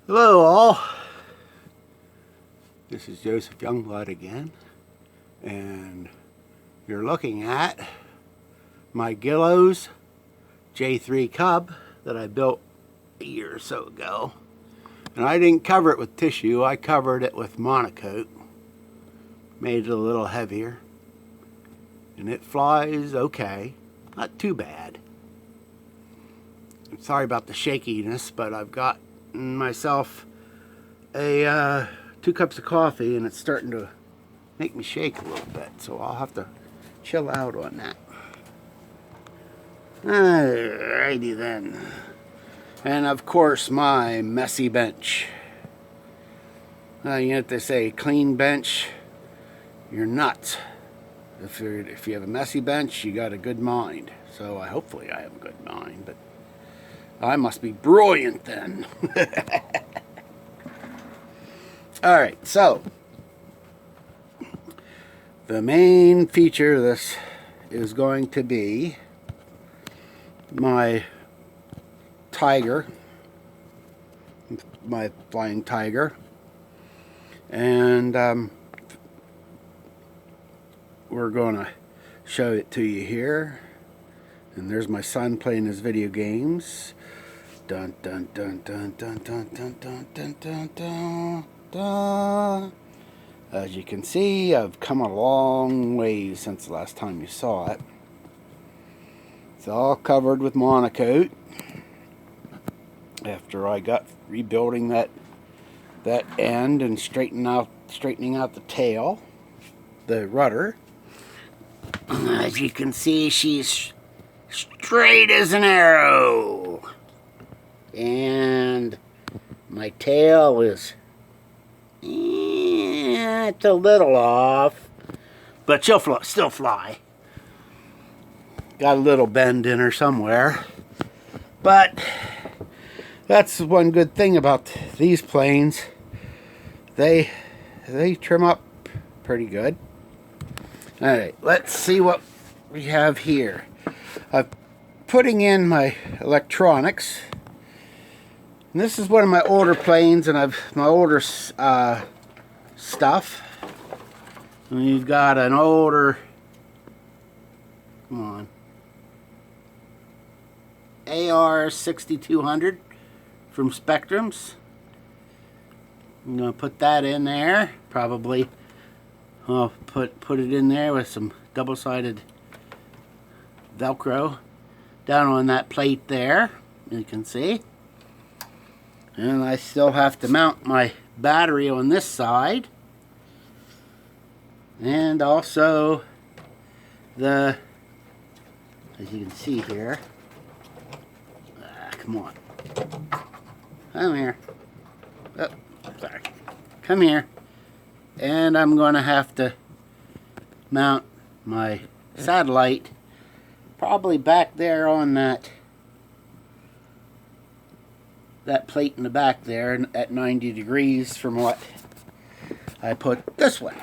Hello all, this is Joseph Youngblood again, and you're looking at my Gillows J3 Cub that I built a year or so ago. And I didn't cover it with tissue, I covered it with monocoat, made it a little heavier, and it flies okay, not too bad. I'm sorry about the shakiness, but I've got myself a 2 cups of coffee and it's starting to make me shake a little bit, so I'll have to chill out on that. Alrighty then. And of course my messy bench. You know what they say, clean bench, you're nuts. If you have a messy bench, you got a good mind. So hopefully I have a good mind, but I must be brilliant then. Alright, so the main feature of this is going to be my tiger, my flying tiger, and we're going to show it to you here. And there's my son playing his video games. Dun dun dun dun dun dun dun dun dun dun dun dun. As you can see, I've come a long way since the last time you saw it. It's all covered with monocoat. After I got rebuilding that end and straightening out the tail, the rudder. As you can see, she's straight as an arrow. And my tail is it's a little off, but she'll still fly. Got a little bend in her somewhere, but that's one good thing about these planes. They trim up pretty good. All right, let's see what we have here. I'm putting in my electronics. And this is one of my older planes, and my older stuff. And you've got an older, come on, AR 6200 from Spectrums. I'm gonna put that in there. Probably I'll put it in there with some double-sided Velcro down on that plate there, you can see. And I still have to mount my battery on this side. And also as you can see here, come on. Come here. Oh, sorry. Come here. And I'm going to have to mount my satellite probably back there on that plate in the back there at 90 degrees from what I put this way.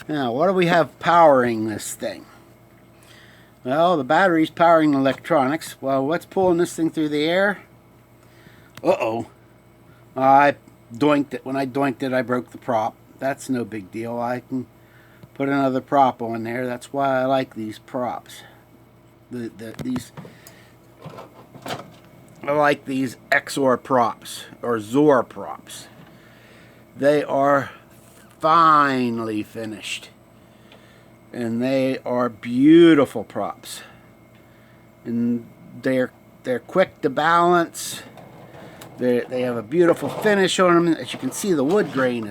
Now, what do we have powering this thing? Well, the battery's powering the electronics. Well, what's pulling this thing through the air? Uh-oh. I doinked it. When I doinked it, I broke the prop. That's no big deal. I can put another prop on there. That's why I like these props. I like these XOR props, or ZOR props. They are finely finished. And they are beautiful props. And they're quick to balance. They have a beautiful finish on them. As you can see, the wood grain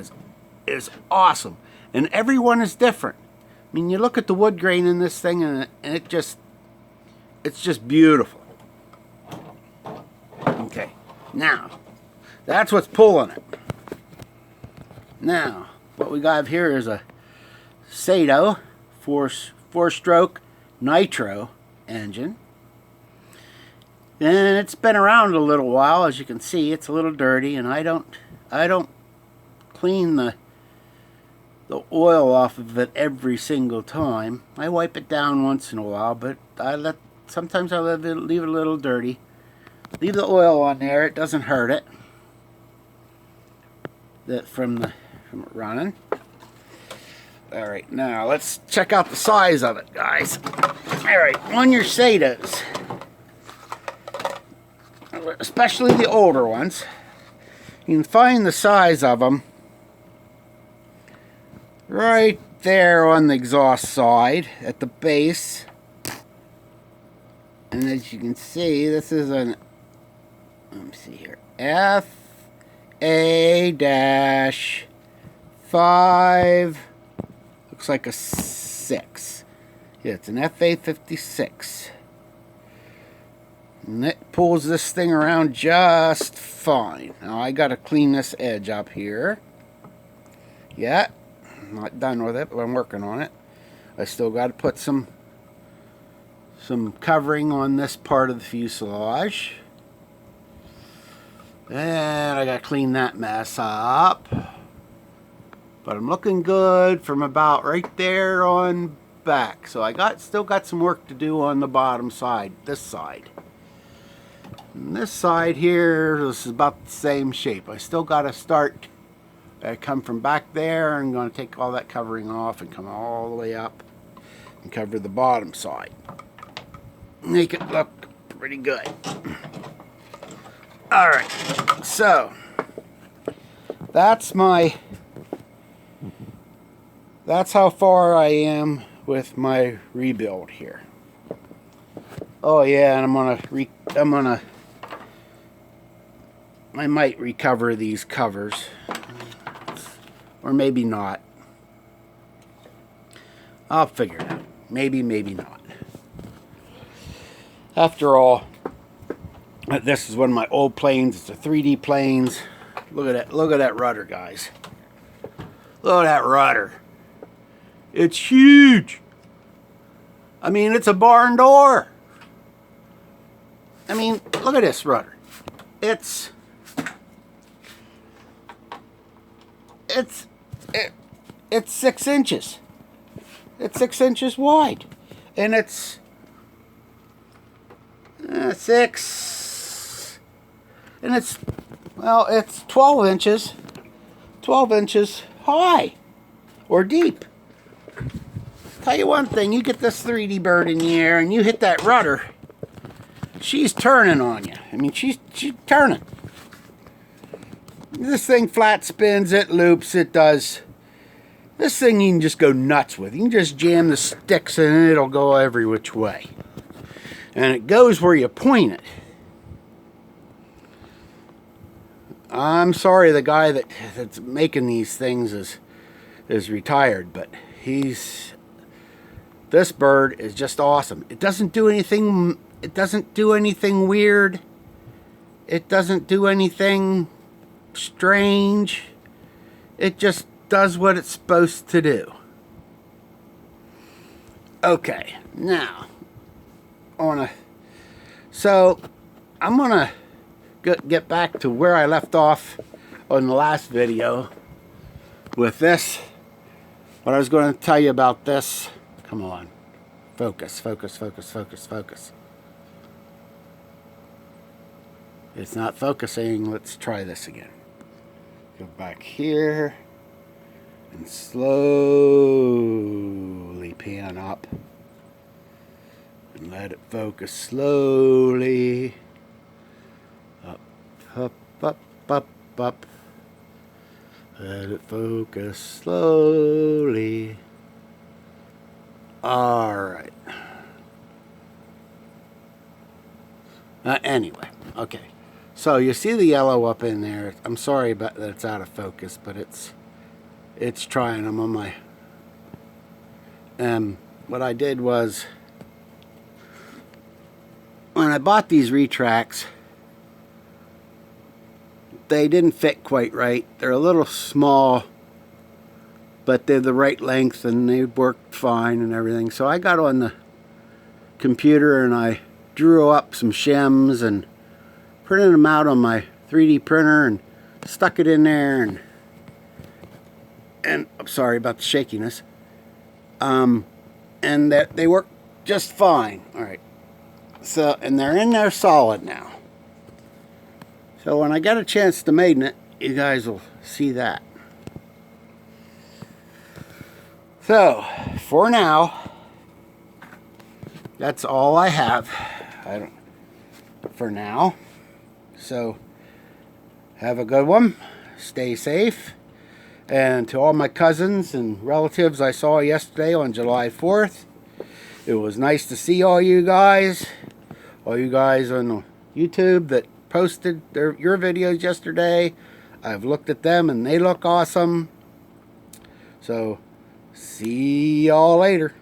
is awesome. And every one is different. I mean, you look at the wood grain in this thing and it's just beautiful. Okay, now, that's what's pulling it. Now, what we got here is a Sato 4-stroke nitro engine. And it's been around a little while. As you can see, it's a little dirty, and I don't clean the oil off of it every single time. I wipe it down once in a while, but sometimes I leave it a little dirty. Leave the oil on there, it doesn't hurt it. That from it running. Alright, now let's check out the size of it, guys. Alright, on your SATAs, especially the older ones, you can find the size of them right there on the exhaust side at the base. And as you can see, this is an, let me see here, FA-5, looks like a 6. Yeah, it's an FA-56. And it pulls this thing around just fine. Now I gotta clean this edge up here. Yeah, I'm not done with it, but I'm working on it. I still gotta put some covering on this part of the fuselage. And I gotta clean that mess up. But I'm looking good from about right there on back. So I still got some work to do on the bottom side, this side. And this side here, this is about the same shape. I still got to start. I come from back there. I'm going to take all that covering off and come all the way up and cover the bottom side. Make it look pretty good. Alright, so that's how far I am with my rebuild here. Oh yeah, and I might recover these covers, or maybe not. I'll figure it out. Maybe, maybe not. After all, this is one of my old planes. It's a 3D planes. Look at that. Look at that rudder, guys. Look at that rudder. It's huge. I mean, it's a barn door. I mean, look at this rudder. It's 6 inches. It's 6 inches wide, and it's 6, and it's, well, it's 12 inches high or deep. Tell you one thing, you get this 3D bird in the air and you hit that rudder, she's turning on you. I mean, she's turning. This thing flat spins, it loops, it does. This thing you can just go nuts with. You can just jam the sticks in and it'll go every which way. And it goes where you point it. I'm sorry the guy that's making these things is retired, but this bird is just awesome. It doesn't do anything weird. It doesn't do anything strange. It just does what it's supposed to do. Okay, now so I'm gonna get back to where I left off on the last video with this. What I was going to tell you about this. Come on, focus, focus, focus, focus, focus. It's not focusing. Let's try this again. Go back here and slowly pan up and let it focus slowly. Up, up, up, up, up. Let it focus slowly. Alright. Anyway, okay. So you see the yellow up in there. I'm sorry about that it's out of focus, but it's trying. I'm on my... what I did was, when I bought these retracts, they didn't fit quite right. They're a little small, but they're the right length and they worked fine and everything. So I got on the computer and I drew up some shims and printed them out on my 3D printer and stuck it in there, and I'm sorry about the shakiness, and that they work just fine. All right, so, and they're in there solid now. So when I get a chance to maiden it, you guys will see that. So for now, that's all I have. For now. So have a good one. Stay safe. And to all my cousins and relatives I saw yesterday on July 4th, it was nice to see all you guys. All you guys on YouTube that posted your videos yesterday. I've looked at them and they look awesome. So see y'all later.